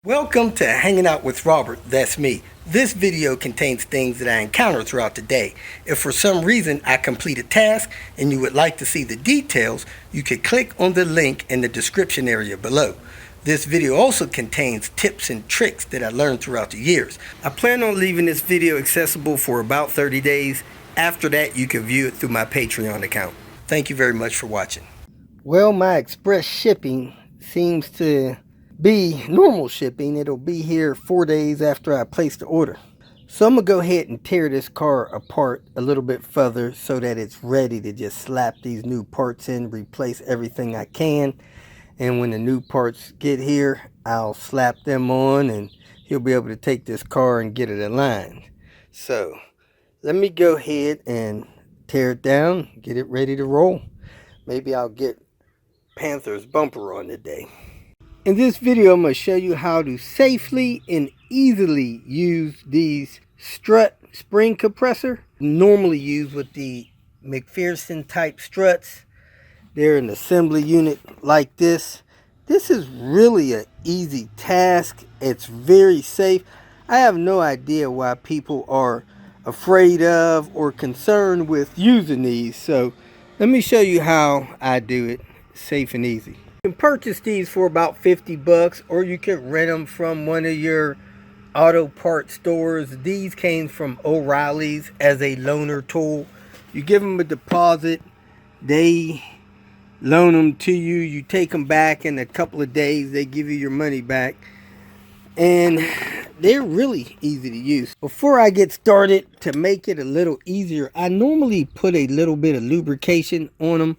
Welcome to Hanging Out with Robert, that's me. This video contains things that I encounter throughout the day. If for some reason I complete a task and you would like to see the details, you can click on the link in the description area below. This video also contains tips and tricks that I learned throughout the years. I plan on leaving this video accessible for about 30 days. After that, you can view it through my Patreon account. Thank you very much for watching. Well, my express shipping seems to be normal shipping. It'll be here 4 days after I place the order. So I'm gonna go ahead and tear this car apart a little bit further so that it's ready to just slap these new parts in, replace everything I can. And when the new parts get here, I'll slap them on and he'll be able to take this car and get it aligned. So let me go ahead and tear it down, get it ready to roll. Maybe I'll get Panther's bumper on today. In this video, I'm going to show you how to safely and easily use these Strut spring compressor. Normally used with the McPherson type struts. They're an assembly unit like this. This is really an easy task. It's very safe. I have no idea why people are afraid of or concerned with using these. So let me show you how I do it safe and easy. You can purchase these for about 50 bucks, or you can rent them from one of your auto part stores. These came from O'Reilly's as a loaner tool. You give them a deposit, they loan them to you, you take them back in a couple of days, they give you your money back, and they're really easy to use. Before I get started, to make it a little easier, I normally put a little bit of lubrication on them.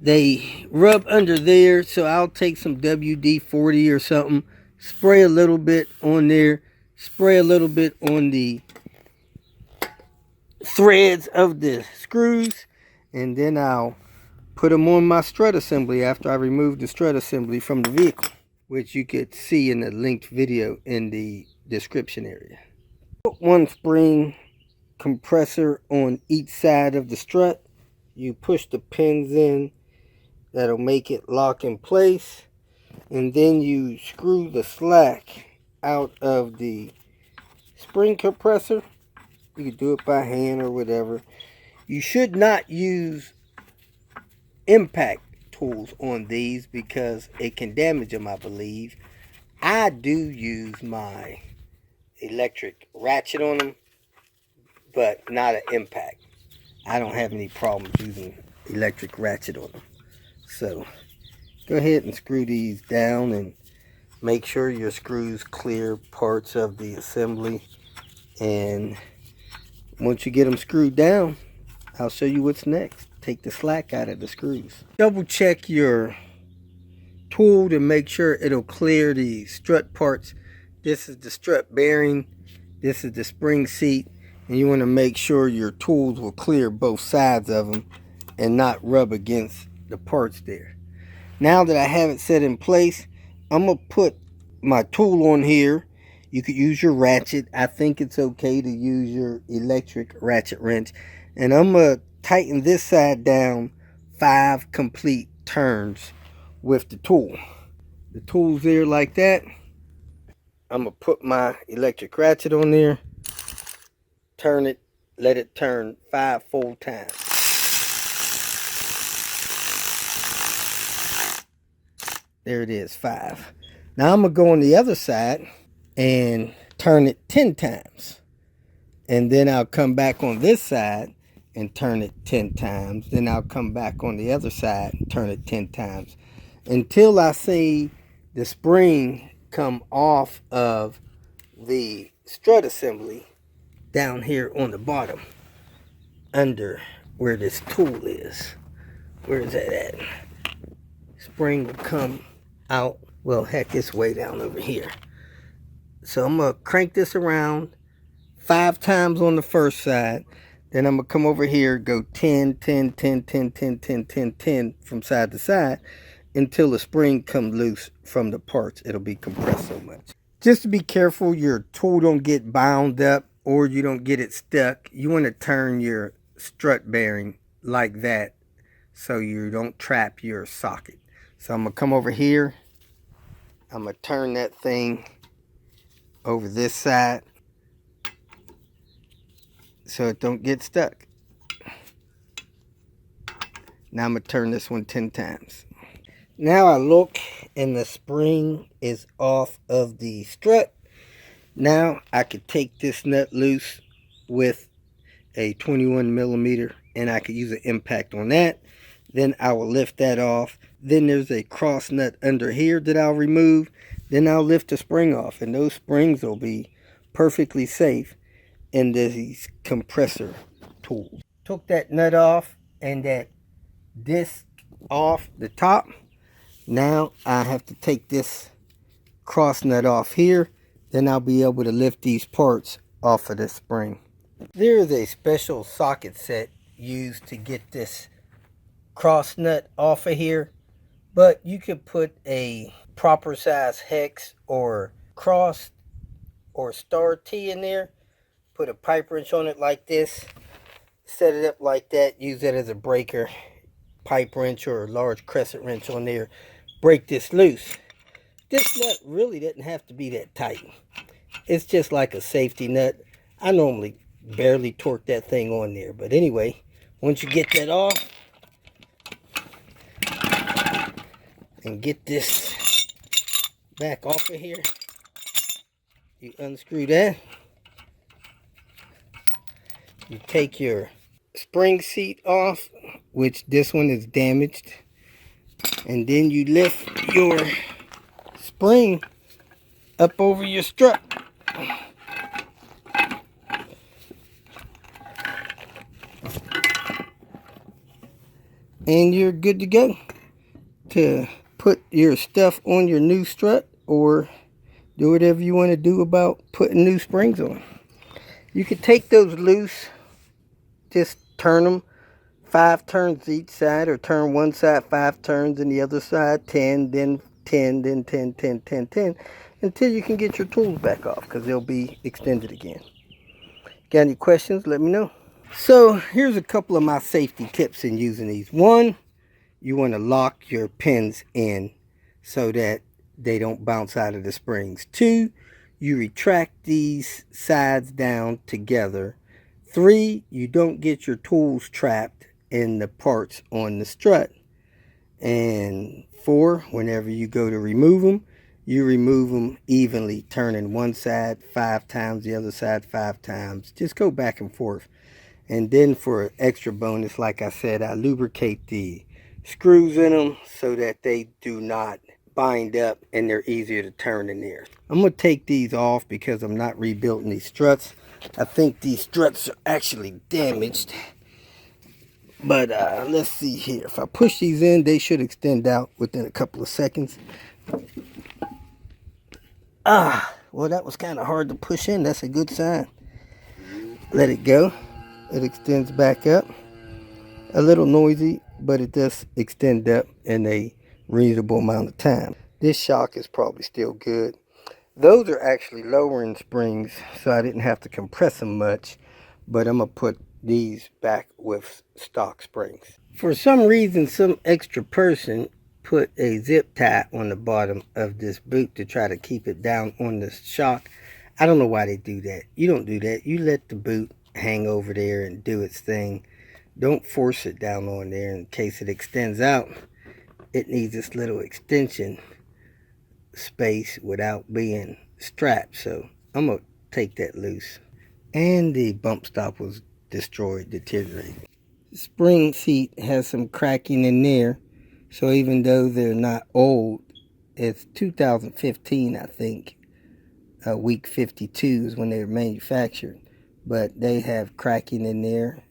They rub under there, so I'll take some WD-40 or something, spray a little bit on there, spray a little bit on the threads of the screws, and then I'll put them on my strut assembly after I remove the strut assembly from the vehicle, which you could see in the linked video in the description area. Put one spring compressor on each side of the strut. You push the pins in. That'll make it lock in place, and then you screw the slack out of the spring compressor. You can do it by hand or whatever. You should not use impact tools on these because it can damage them, I believe. I do use my electric ratchet on them, but not an impact. I don't have any problems using electric ratchet on them. So go ahead and screw these down and make sure your screws clear parts of the assembly. And once you get them screwed down, I'll show you what's next. Take the slack out of the screws. Double check your tool to make sure it'll clear the strut parts. This is the strut bearing. This is the spring seat. And you want to make sure your tools will clear both sides of them and not rub against the parts there. Now that I have it set in place, I'm gonna put my tool on here. You could use your ratchet. I think it's okay to use your electric ratchet wrench, and I'm gonna tighten this side down 5 complete turns with the tool. The tool's there like that. I'm gonna put my electric ratchet on there, turn it, let it turn 5 full times. There it is, 5. Now I'm going to go on the other side and turn it 10 times. And then I'll come back on this side and turn it 10 times. Then I'll come back on the other side and turn it 10 times. Until I see the spring come off of the strut assembly down here on the bottom. Under where this tool is. Where is that at? Spring will come out. Well, heck, it's way down over here. So I'm gonna crank this around 5 times on the first side. Then I'm gonna come over here, go 10, 10, 10, 10, 10, 10, 10, 10 from side to side until the spring comes loose from the parts. It'll be compressed so much. Just to be careful your tool don't get bound up or you don't get it stuck. You want to turn your strut bearing like that so you don't trap your socket. So I'm going to come over here I'm going to turn that thing over this side so it don't get stuck. Now I'm going to turn this one 10 times. Now I look and the spring is off of the strut. Now I could take this nut loose with a 21 millimeter and I could use an impact on that. Then I will lift that off. Then there's a cross nut under here that I'll remove. Then I'll lift the spring off, and those springs will be perfectly safe in these compressor tools. Took that nut off and that disc off the top. Now I have to take this cross nut off here. Then I'll be able to lift these parts off of the spring. There is a special socket set used to get this cross nut off of here, but you could put a proper size hex or cross or star T in there, put a pipe wrench on it like this, set it up like that, use that as a breaker, pipe wrench or a large crescent wrench on there, break this loose. This nut really doesn't have to be that tight. It's just like a safety nut. I normally barely torque that thing on there, but anyway, once you get that off and get this back off of here, you unscrew that. You take your spring seat off, which this one is damaged, and then you lift your spring up over your strut. And you're good to go to put your stuff on your new strut or do whatever you want to do about putting new springs on. You can take those loose, just turn them 5 turns each side, or turn one side 5 turns and the other side 10, then 10, then 10, 10, 10, 10, until you can get your tools back off, because they'll be extended again. Got any questions? Let me know. So here's a couple of my safety tips in using these. One, you want to lock your pins in so that they don't bounce out of the springs. 2, you retract these sides down together. 3, you don't get your tools trapped in the parts on the strut. And 4, whenever you go to remove them, you remove them evenly, turning one side 5 times, the other side 5 times. Just go back and forth. And then for an extra bonus, like I said, I lubricate the screws in them so that they do not bind up and they're easier to turn in there. I'm going to take these off because I'm not rebuilding these struts. I think these struts are actually damaged. But let's see here. If I push these in, they should extend out within a couple of seconds. Well, that was kind of hard to push in. That's a good sign. Let it go. It extends back up. A little noisy, but it does extend up in a reasonable amount of time. This shock is probably still good. Those are actually lowering springs, so I didn't have to compress them much. But I'm going to put these back with stock springs. For some reason, some extra person put a zip tie on the bottom of this boot to try to keep it down on the shock. I don't know why they do that. You don't do that. You let the boot hang over there and do its thing. Don't force it down on there in case it extends out. It needs this little extension space without being strapped. So I'm going to take that loose. And the bump stop was destroyed, deteriorated. The spring seat has some cracking in there. So even though they're not old, it's 2015, I think. Week 52 is when they were manufactured. But they have cracking in there.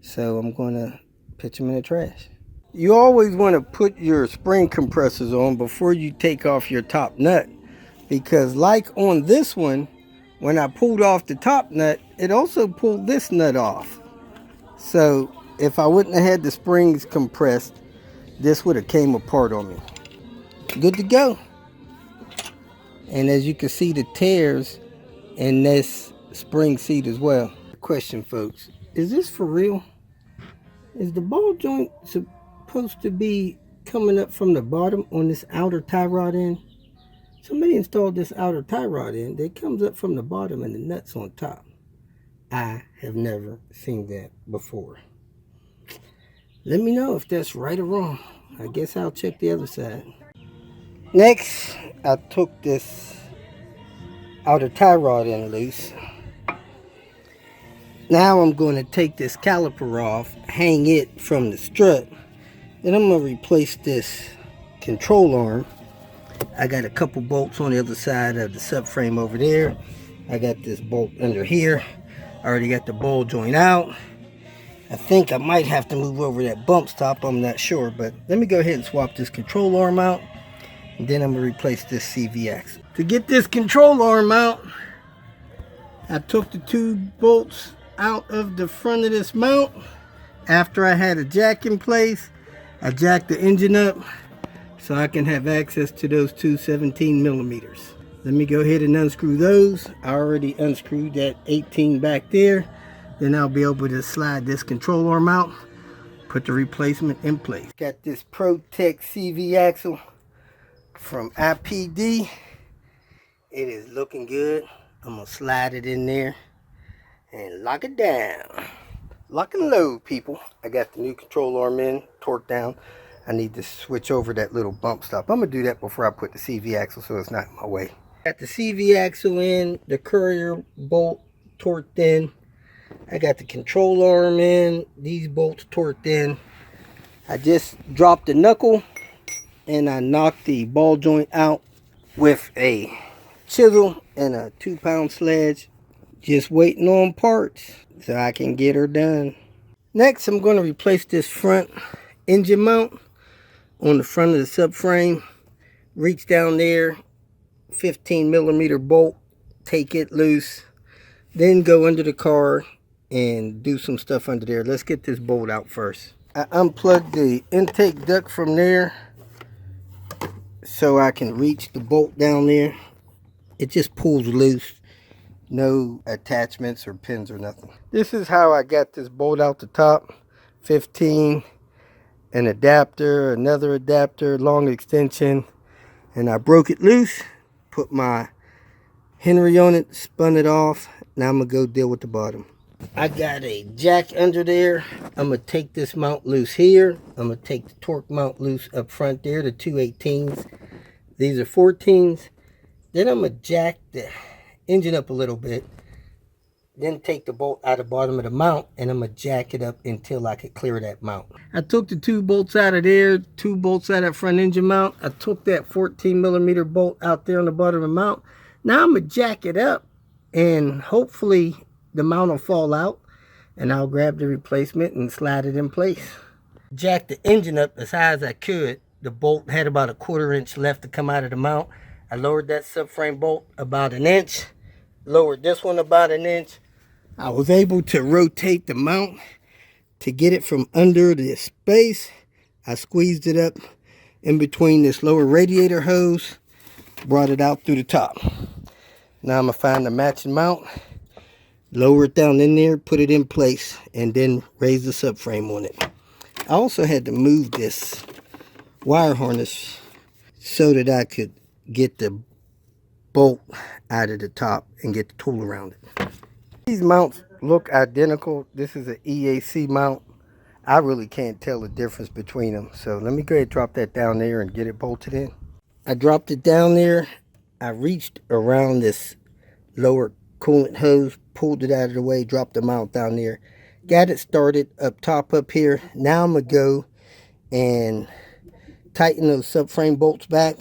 So I'm going to pitch them in the trash. You always want to put your spring compressors on before you take off your top nut. Because like on this one, when I pulled off the top nut, it also pulled this nut off. So if I wouldn't have had the springs compressed, this would have came apart on me. Good to go. And as you can see, the tears in this spring seat as well. Question, folks, is this for real? Is the ball joint supposed to be coming up from the bottom on this outer tie rod end? Somebody installed this outer tie rod in. It comes up from the bottom and the nuts on top. I have never seen that before. Let me know if that's right or wrong. I guess I'll check the other side. Next, I took this outer tie rod in loose. Now I'm going to take this caliper off, hang it from the strut. Then I'm going to replace this control arm. I got a couple bolts on the other side of the subframe over there. I got this bolt under here. I already got the ball joint out. I think I might have to move over that bump stop. I'm not sure, but let me go ahead and swap this control arm out. And then I'm going to replace this CV axle. To get this control arm out, I took the two bolts out of the front of this mount. After I had a jack in place, I jacked the engine up so I can have access to those two 17 millimeters. Let me go ahead and unscrew those. I already unscrewed that 18 back there. Then I'll be able to slide this control arm out, put the replacement in place. Got this ProTech CV axle from IPD. It is looking good. I'm gonna slide it in there and lock it down. Lock and load, people. I got the new control arm in, torque down. I need to switch over that little bump stop. I'm gonna do that before I put the CV axle so it's not in my way. Got the CV axle in, the courier bolt torqued in. I got the control arm in, these bolts torqued in. I just dropped the knuckle and I knocked the ball joint out with a chisel and a 2-pound sledge. Just waiting on parts so I can get her done. Next, I'm going to replace this front engine mount on the front of the subframe. Reach down there, 15 millimeter bolt, take it loose, then go under the car and do some stuff under there. Let's get this bolt out first. I unplugged the intake duct from there so I can reach the bolt down there. It just pulls loose. No attachments or pins or nothing. This is how I got this bolt out the top. 15, an adapter, another adapter, long extension, and I broke it loose, put my Henry on it, spun it off. Now I'm gonna go deal with the bottom. I got a jack under there. I'm gonna take this mount loose here. I'm gonna take the torque mount loose up front there, the two 18s. These are 14s. Then I'm gonna jack the engine up a little bit. Then take the bolt out of the bottom of the mount and I'm gonna jack it up until I could clear that mount. I took the two bolts out of there, two bolts out of that front engine mount. I took that 14 millimeter bolt out there on the bottom of the mount. Now I'm gonna jack it up and hopefully the mount will fall out and I'll grab the replacement and slide it in place. Jacked the engine up as high as I could. The bolt had about a 1/4 inch left to come out of the mount. I lowered that subframe bolt about 1 inch. Lowered this one about 1 inch. I was able to rotate the mount to get it from under the space. I squeezed it up in between this lower radiator hose, brought it out through the top. Now I'm gonna find the matching mount, lower it down in there, put it in place, and then raise the subframe on it. I also had to move this wire harness so that I could get the bolt out of the top and get the tool around it. These mounts look identical. This is an EAC mount. I really can't tell the difference between them. So let me go ahead and drop that down there and get it bolted in. I dropped it down there. I reached around this lower coolant hose, pulled it out of the way, dropped the mount down there. Got it started up top up here. Now I'm going to go and tighten those subframe bolts back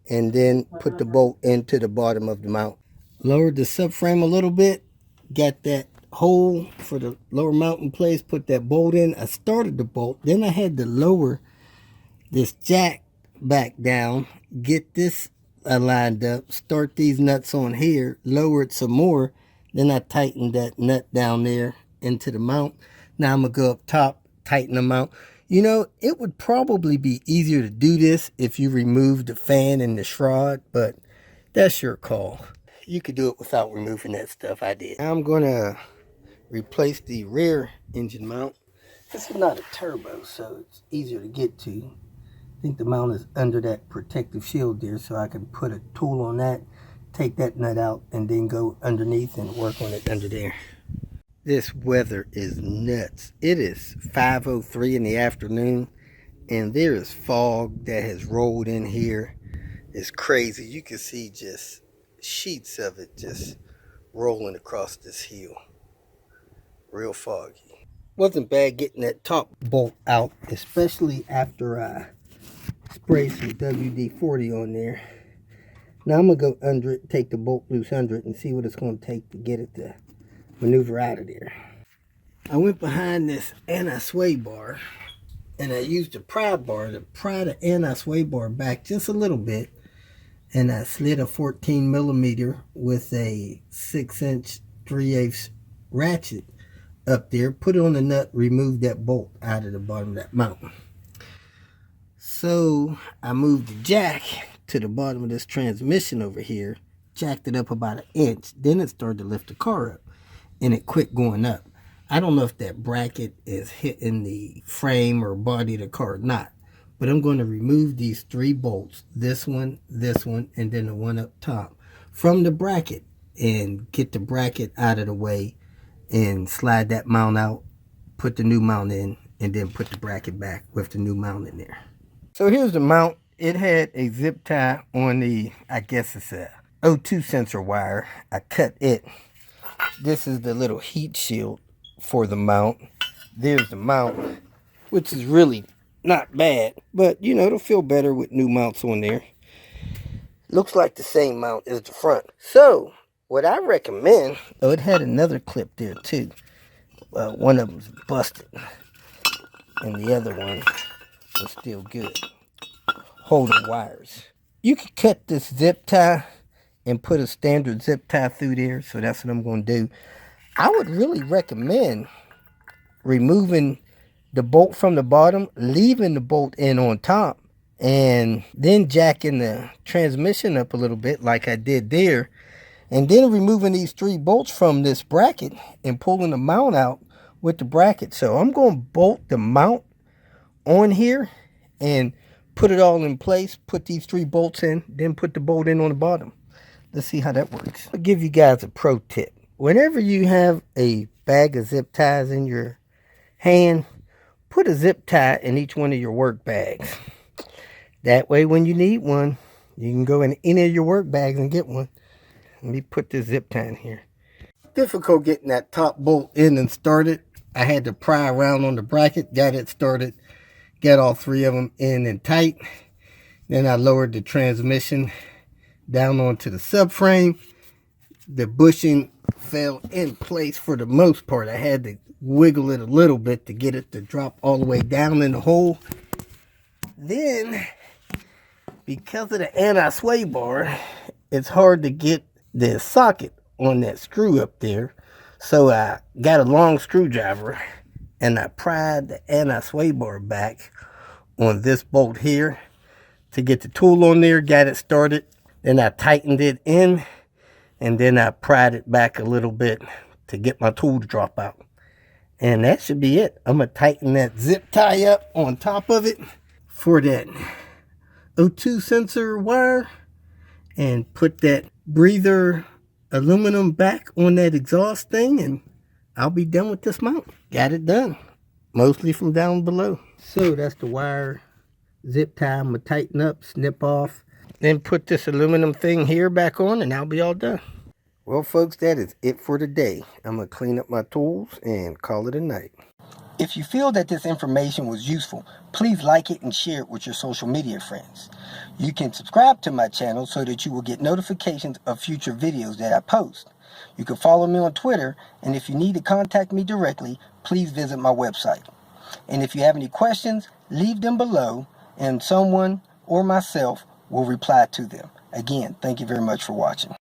and then put the bolt into the bottom of the mount. Lowered the subframe a little bit, got that hole for the lower mount in place, put that bolt in. I started the bolt, then I had to lower this jack back down, get this lined up, start these nuts on here, lower it some more, then I tightened that nut down there into the mount. Now I'm gonna go up top, tighten the mount. You know, it would probably be easier to do this if you remove the fan and the shroud, but that's your call. You could do it without removing that stuff. I did. Now I'm going to replace the rear engine mount. This is not a turbo, so it's easier to get to. think the mount is under that protective shield there, so I can put a tool on that, take that nut out, and then go underneath and work on it under there. This weather is nuts. It is 5:03 in the afternoon, and there is fog that has rolled in here. It's crazy. You can see just sheets of it just rolling across this hill. Real foggy. Wasn't bad getting that top bolt out, especially after I sprayed some WD-40 on there. Now I'm going to go under it, take the bolt loose under it, and see what it's going to take to get it to maneuver out of there. I went behind this anti-sway bar, and I used a pry bar to pry the anti-sway bar back just a little bit, and I slid a 14 millimeter with a 6" 3/8 ratchet up there, put it on the nut, remove that bolt out of the bottom of that mount. So I moved the jack to the bottom of this transmission over here, jacked it up about 1 inch, then it started to lift the car up, and it quit going up. I don't know if that bracket is hitting the frame or body of the car or not, but I'm going to remove these 3 bolts, this one, and then the one up top, from the bracket, and get the bracket out of the way and slide that mount out, put the new mount in, and then put the bracket back with the new mount in there. So here's the mount. It had a zip tie on the, I guess it's a O2 sensor wire. I cut it. This is the little heat shield for the mount. There's the mount, which is really not bad, but you know, it'll feel better with new mounts on there. Looks like the same mount as the front. So what I recommend, oh, it had another clip there too. One of them was busted, and the other one was still good, holding wires. You could cut this zip tie and put a standard zip tie through there, so that's what I'm going to do. I would really recommend removing the bolt from the bottom, leaving the bolt in on top, and then jacking the transmission up a little bit like I did there, and then removing these 3 bolts from this bracket and pulling the mount out with the bracket. So I'm going to bolt the mount on here and put it all in place, put these 3 bolts in, then put the bolt in on the bottom. Let's see how that works. I'll give you guys a pro tip. Whenever you have a bag of zip ties in your hand, put a zip tie in each one of your work bags. That way when you need one, you can go in any of your work bags and get one. Let me put this zip tie in here. Difficult getting that top bolt in and started. I had to pry around on the bracket, got it started, got all 3 of them in and tight. Then I lowered the transmission down onto the subframe. The bushing fell in place for the most part. I had to wiggle it a little bit to get it to drop all the way down in the hole. Then, because of the anti-sway bar, it's hard to get the socket on that screw up there. So I got a long screwdriver and I pried the anti-sway bar back on this bolt here to get the tool on there, got it started. Then I tightened it in, and then I pried it back a little bit to get my tool to drop out. And that should be it. I'm going to tighten that zip tie up on top of it for that O2 sensor wire and put that breather aluminum back on that exhaust thing, and I'll be done with this mount. Got it done, mostly from down below. So that's the wire zip tie. I'm going to tighten up, snip off, then put this aluminum thing here back on, and I'll be all done. Well, folks, that is it for today. I'm going to clean up my tools and call it a night. If you feel that this information was useful, please like it and share it with your social media friends. You can subscribe to my channel so that you will get notifications of future videos that I post. You can follow me on Twitter, and if you need to contact me directly, please visit my website. And if you have any questions, leave them below, and someone or myself will reply to them. Again, thank you very much for watching.